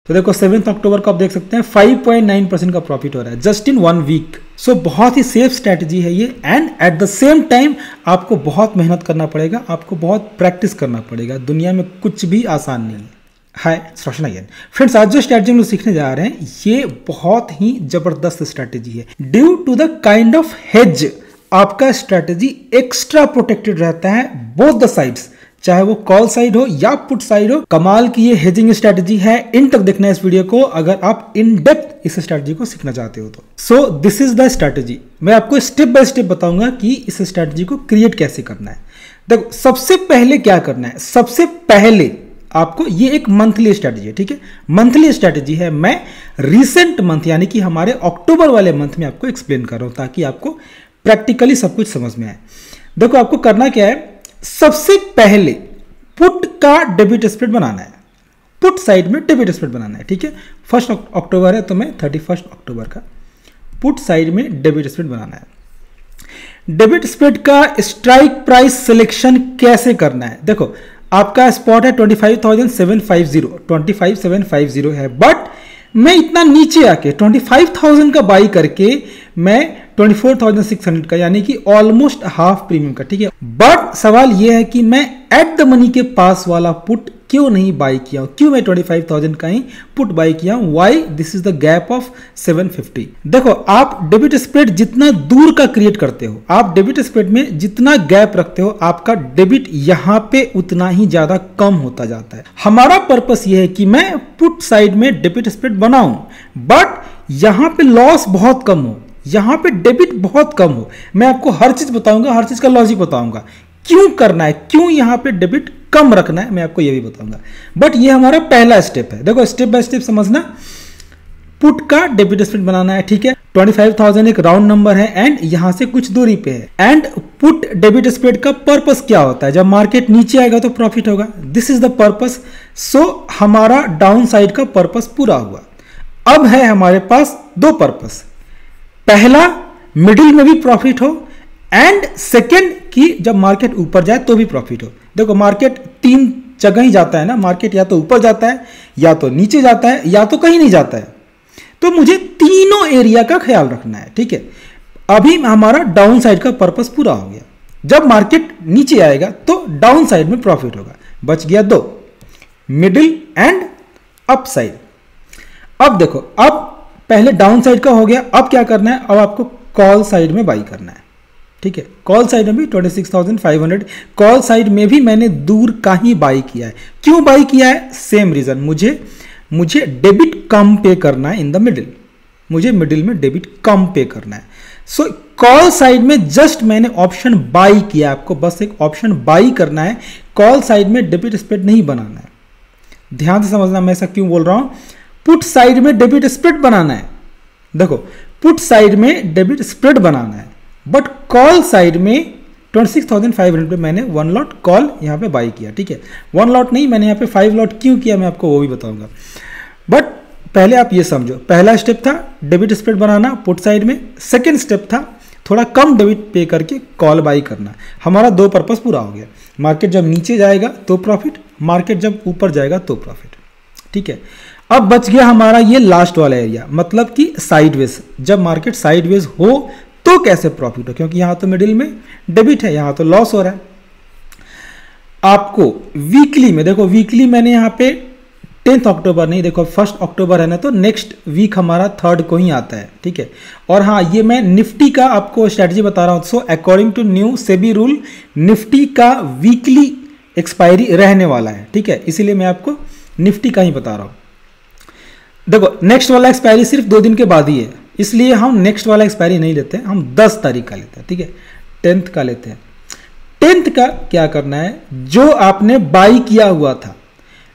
तो देखो 7 अक्टूबर को आप देख सकते हैं 5.9% का प्रॉफिट हो रहा है जस्ट इन 1 वीक। सो बहुत ही सेफ स्ट्रैटेजी है ये, and at the same time आपको बहुत मेहनत करना पड़ेगा, आपको बहुत प्रैक्टिस करना पड़ेगा। दुनिया में कुछ भी आसान नहीं है। हाय रोशन अगेन फ्रेंड्स, आज जो स्ट्रैटेजी हम लोग सीखने जा रहे हैं ये बहुत ही जबरदस्त स्ट्रैटेजी है। Due to the kind of hedge आपका स्ट्रैटेजी एक्स्ट्रा प्रोटेक्टेड रहता है बोथ द साइड्स, चाहे वो कॉल साइड हो या पुट साइड हो। कमाल की ये हेजिंग स्ट्रैटेजी है। इन तक देखना है इस वीडियो को अगर आप इन डेप्थ इस स्ट्रैटेजी को सीखना चाहते हो तो। So this is the strategy. मैं आपको स्टेप बाय स्टेप बताऊंगा कि इस स्ट्रैटेजी को क्रिएट कैसे करना है। देखो सबसे पहले क्या करना है, सबसे पहले आपको ये एक मंथली स्ट्रैटेजी है, ठीक है, मंथली स्ट्रैटेजी है। मैं रिसेंट मंथ यानी कि हमारे अक्टूबर वाले मंथ में आपको एक्सप्लेन कर रहा हूं ताकि आपको प्रैक्टिकली सब कुछ समझ में आए। देखो आपको करना क्या है, सबसे पहले पुट का डेबिट स्प्रेड बनाना है, पुट साइड में डेबिट स्प्रेड बनाना है, ठीक है। 1 अक्टूबर है तो मैं 31 अक्टूबर का पुट साइड में डेबिट स्प्रेड बनाना है। डेबिट स्प्रेड का स्ट्राइक प्राइस सिलेक्शन कैसे करना है, देखो आपका स्पॉट है 25,750 है, बट मैं इतना नीचे आके 25,000 का बाई करके मैं 24,600 का यानी कि ऑलमोस्ट हाफ प्रीमियम का, ठीक है। बट सवाल यह है कि मैं एट द मनी के पास वाला पुट क्यों नहीं बाई किया, क्यों मैं 25,000 का ही पुट बाई किया, why this is the gap of 750। देखो आप डेबिट स्प्रेड जितना दूर का क्रिएट करते हो, आप डेबिट स्प्रेड में जितना गैप रखते हो, आपका डेबिट यहां पे उतना ही ज्यादा कम होता जाता है। हमारा पर्पस यह है कि मैं पुट साइड में डेबिट स्प्रेड बनाऊं बट यहां पे लॉस बहुत कम हो, यहां पे डेबिट बहुत कम हो। मैं आपको हर चीज बताऊंगा, हर चीज का लॉजिक बताऊंगा, क्यों करना है, क्यों यहां पे डेबिट कम रखना है, मैं आपको ये भी बताऊंगा। बट ये हमारा पहला स्टेप है। देखो स्टेप बाय स्टेप समझना। पुट का डेबिट स्प्रेड बनाना है, ठीक है। 25,000 एक राउंड नंबर है एंड यहां से कुछ दूरी पे है। एंड पुट डेबिट स्प्रेड का पर्पस क्या होता है, जब मार्केट नीचे आएगा तो प्रॉफिट होगा, दिस इज द पर्पस। सो हमारा डाउन साइड का पर्पस पूरा हुआ। अब है हमारे पास दो पर्पस, पहला मिडिल में भी प्रॉफिट हो एंड सेकेंड कि जब मार्केट ऊपर जाए तो भी प्रॉफिट हो। देखो मार्केट 3 जगह ही जाता है ना, मार्केट या तो ऊपर जाता है या तो नीचे जाता है या तो कहीं नहीं जाता है, तो मुझे तीनों एरिया का ख्याल रखना है, ठीक है। अभी हमारा डाउन साइड का पर्पस पूरा हो गया। जब मार्केट नीचे आएगा तो डाउन साइड में प्रॉफिट होगा। बच गया 2, मिडिल एंड अप साइड। अब देखो, अब पहले डाउन साइड का हो गया, अब क्या करना है, अब आपको कॉल साइड में बाई करना है, ठीक है। कॉल साइड में भी 26,500, कॉल साइड में भी मैंने दूर का ही बाई किया है। क्यों बाई किया है, सेम रीजन, मुझे डेबिट कम पे करना है इन द मिडिल, मुझे मिडिल में डेबिट कम पे करना है। सो कॉल साइड में जस्ट मैंने ऑप्शन बाई किया, आपको बस एक ऑप्शन बाई करना है, कॉल साइड में डेबिट स्प्रेड नहीं बनाना है। ध्यान से समझना मैं ऐसा क्यों बोल रहा हूं। पुट साइड में डेबिट स्प्रेड बनाना है, देखो पुट साइड में डेबिट स्प्रेड बनाना है, बट कॉल साइड में 26,500 पे मैंने 1 लॉट कॉल यहां पे बाई किया, ठीक है। 1 लॉट नहीं, मैंने यहां पे 5 लॉट क्यों किया मैं आपको वो भी बताऊंगा। बट पहले आप ये समझो, पहला स्टेप था डेबिट स्प्रेड बनाना पुट साइड में, सेकेंड स्टेप था थोड़ा कम डेबिट पे करके कॉल बाई करना। हमारा 2 पर्पस पूरा हो गया। मार्केट जब नीचे जाएगा तो प्रॉफिट, मार्केट जब ऊपर जाएगा तो प्रॉफिट, ठीक है। अब बच गया हमारा ये लास्ट वाला एरिया, मतलब कि साइडवेज। जब मार्केट साइडवेज हो तो कैसे प्रॉफिट हो, क्योंकि यहां तो मिडिल में डेबिट है, यहां तो लॉस हो रहा है। आपको वीकली में, देखो वीकली मैंने यहां पे 10 अक्टूबर नहीं, देखो 1 अक्टूबर है ना, तो नेक्स्ट वीक हमारा 3rd को ही आता है, ठीक है। और हाँ, ये मैं निफ्टी का आपको स्ट्रैटेजी बता रहा हूं। So according to new SEBI rule Nifty का वीकली एक्सपायरी रहने वाला है, ठीक है, इसीलिए मैं आपको निफ्टी का ही बता रहा हूं। देखो नेक्स्ट वाला एक्सपायरी सिर्फ 2 दिन के बाद ही है, इसलिए हम नेक्स्ट वाला एक्सपायरी नहीं लेते, हम 10 तारीख का लेते हैं, ठीक है, 10th का लेते हैं। 10th का क्या करना है, जो आपने बाई किया हुआ था,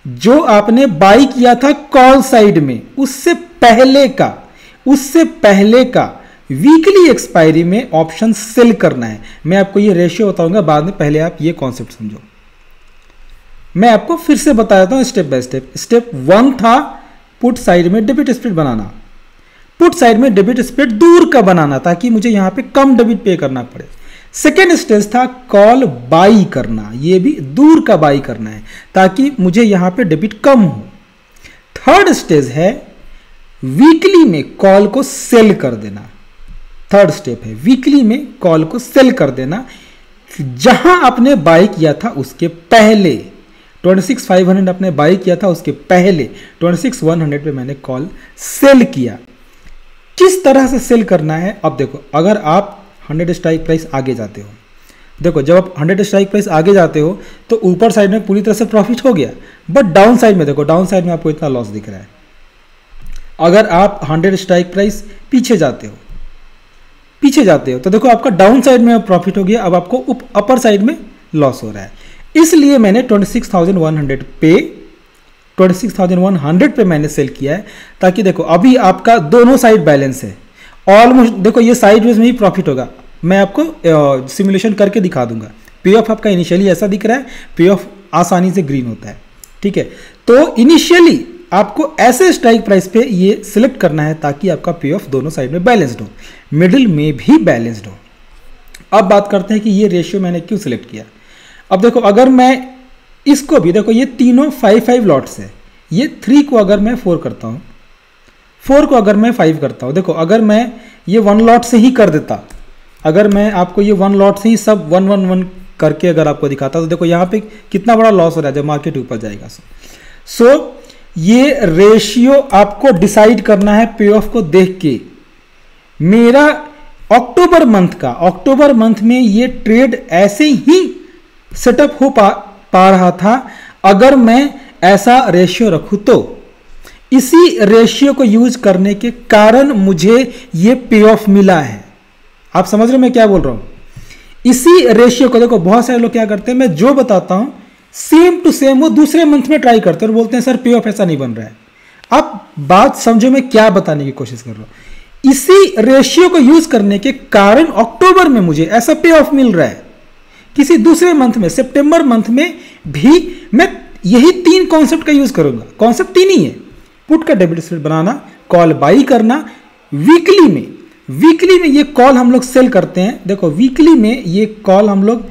जो आपने बाई किया था कॉल साइड में, उससे पहले का वीकली एक्सपायरी में ऑप्शन सेल करना है। मैं आपको ये रेशियो बताऊंगा बाद में, पहले आप ये कॉन्सेप्ट समझो। मैं आपको फिर से बता देता हूं स्टेप बाय स्टेप। स्टेप 1 था पुट साइड में डेबिट स्प्रेड बनाना, पुट साइड में डेबिट स्प्रेड दूर का बनाना ताकि मुझे यहां पे कम डेबिट पे करना पड़े। सेकेंड स्टेज था कॉल बाई करना, ये भी दूर का बाई करना है ताकि मुझे यहां पे डेबिट कम हो। थर्ड स्टेज है वीकली में कॉल को सेल कर देना। थर्ड स्टेप है वीकली में कॉल को सेल कर देना। जहां आपने बाई किया था उसके पहले 26,500 आपने बाई किया था उसके पहले 26,100 पे मैंने कॉल सेल किया। किस तरह से सेल करना है अब देखो, अगर आप 100 स्ट्राइक प्राइस आगे जाते हो, देखो जब आप 100 स्ट्राइक प्राइस आगे जाते हो तो ऊपर साइड में पूरी तरह से प्रॉफिट हो गया, बट डाउन साइड में देखो, डाउन साइड में आपको इतना लॉस दिख रहा है। अगर आप 100 स्ट्राइक प्राइस पीछे जाते हो तो देखो आपका डाउन साइड में प्रॉफिट हो गया, अब आपको अपर साइड में लॉस हो रहा है। इसलिए मैंने 26,100 पे मैंने सेल किया है, ताकि देखो अभी आपका दोनों साइड बैलेंस है ऑलमोस्ट। देखो ये साइडवेज में ही प्रॉफिट होगा, मैं आपको सिमुलेशन करके दिखा दूंगा। पे ऑफ आपका इनिशियली ऐसा दिख रहा है, पे ऑफ आसानी से ग्रीन होता है, ठीक है। तो इनिशियली आपको ऐसे स्ट्राइक प्राइस पे ये सिलेक्ट करना है ताकि आपका पे ऑफ दोनों साइड में बैलेंस्ड हो, मिडिल में भी बैलेंस्ड हो। अब बात करते हैं कि ये रेशियो मैंने क्यों सिलेक्ट किया। अब देखो अगर मैं इसको भी देखो, ये तीनों 5-5 लॉट्स है, ये 3 को अगर मैं 4 करता हूँ, 4 को अगर मैं 5 करता हूँ, देखो अगर मैं ये 1 लॉट से ही कर देता, अगर मैं आपको ये 1 लॉट से ही सब 1-1-1 करके अगर आपको दिखाता तो देखो यहाँ पे कितना बड़ा लॉस हो रहा है जब मार्केट ऊपर जाएगा। सो ये रेशियो आपको डिसाइड करना है पे ऑफ को देख के। मेरा अक्टूबर मंथ में ये ट्रेड ऐसे ही सेटअप हो पा रहा था अगर मैं ऐसा रेशियो रखूं तो। इसी रेशियो को यूज करने के कारण मुझे ये पे ऑफ मिला है। आप समझ रहे हो मैं क्या बोल रहा हूं? इसी रेशियो को देखो, बहुत सारे लोग क्या करते हैं, मैं जो बताता हूं सेम टू सेम वो दूसरे मंथ में ट्राई करते हैं और बोलते हैं सर पे ऑफ ऐसा नहीं बन रहा है। आप बात समझो मैं क्या बताने की कोशिश कर रहा हूं। इसी रेशियो को यूज करने के कारण अक्टूबर में मुझे ऐसा पे ऑफ मिल रहा है। किसी दूसरे मंथ में, सितंबर मंथ में भी मैं यही 3 कॉन्सेप्ट का यूज करूंगा। कॉन्सेप्ट 3 ही है, पुट का debit spread banana, call by करना, वीकली में ये कॉल हम लोग सेल करते हैं। देखो वीकली में ये कॉल हम लोग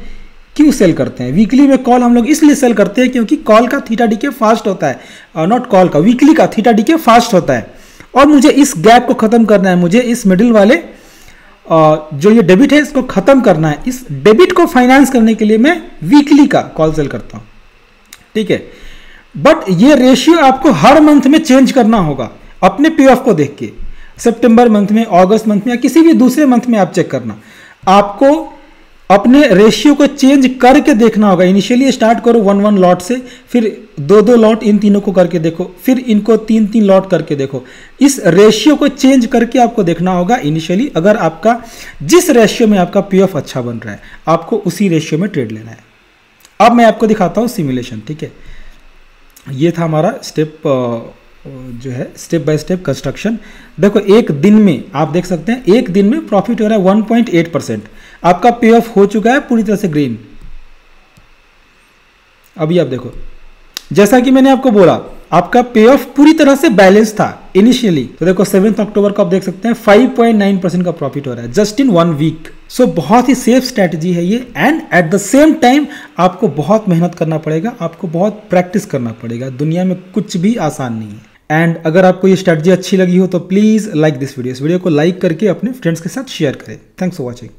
क्यों सेल करते हैं? वीकली में कॉल हम लोग इसलिए सेल करते हैं क्योंकि कॉल का थीटा डीके फास्ट होता है, नॉट कॉल का, वीकली का थीटा डीके फास्ट होता है। और मुझे इस गैप को खत्म करना है, मुझे इस मिडिल वाले जो ये डेबिट है इसको खत्म करना है। इस डेबिट को फाइनेंस करने के लिए मैं वीकली का कॉल सेल करता हूं, ठीक है। बट ये रेशियो आपको हर मंथ में चेंज करना होगा अपने पे ऑफ को देख के। सितंबर मंथ में, अगस्त मंथ में या किसी भी दूसरे मंथ में आप चेक करना, आपको अपने रेशियो को चेंज करके देखना होगा। इनिशियली स्टार्ट करो 1-1 लॉट से, फिर 2-2 लॉट इन तीनों को करके देखो, फिर इनको 3-3 लॉट करके देखो। इस रेशियो को चेंज करके आपको देखना होगा इनिशियली। अगर आपका जिस रेशियो में आपका पे ऑफ अच्छा बन रहा है आपको उसी रेशियो में ट्रेड लेना है। अब मैं आपको दिखाता हूं सिमुलेशन, ठीक है। ये था हमारा स्टेप जो है स्टेप बाय स्टेप कंस्ट्रक्शन। देखो एक दिन में आप देख सकते हैं, एक दिन में प्रॉफिट हो रहा है 1.8%। आपका पे ऑफ हो चुका है पूरी तरह से ग्रीन। अभी आप देखो, जैसा कि मैंने आपको बोला आपका पे ऑफ पूरी तरह से बैलेंस था इनिशियली। तो देखो 7 अक्टूबर को आप देख सकते हैं 5.9% का प्रॉफिट हो रहा है जस्ट इन 1 वीक। सो बहुत ही सेफ स्ट्रैटेजी है ये, and at the same time आपको बहुत मेहनत करना पड़ेगा, आपको बहुत प्रैक्टिस करना पड़ेगा। दुनिया में कुछ भी आसान नहीं है। एंड अगर आपको ये स्ट्रैटेजी अच्छी लगी हो तो प्लीज लाइक दिस वीडियो। इस वीडियो को लाइक करके अपने फ्रेंड्स के साथ शेयर करें। Thanks for watching.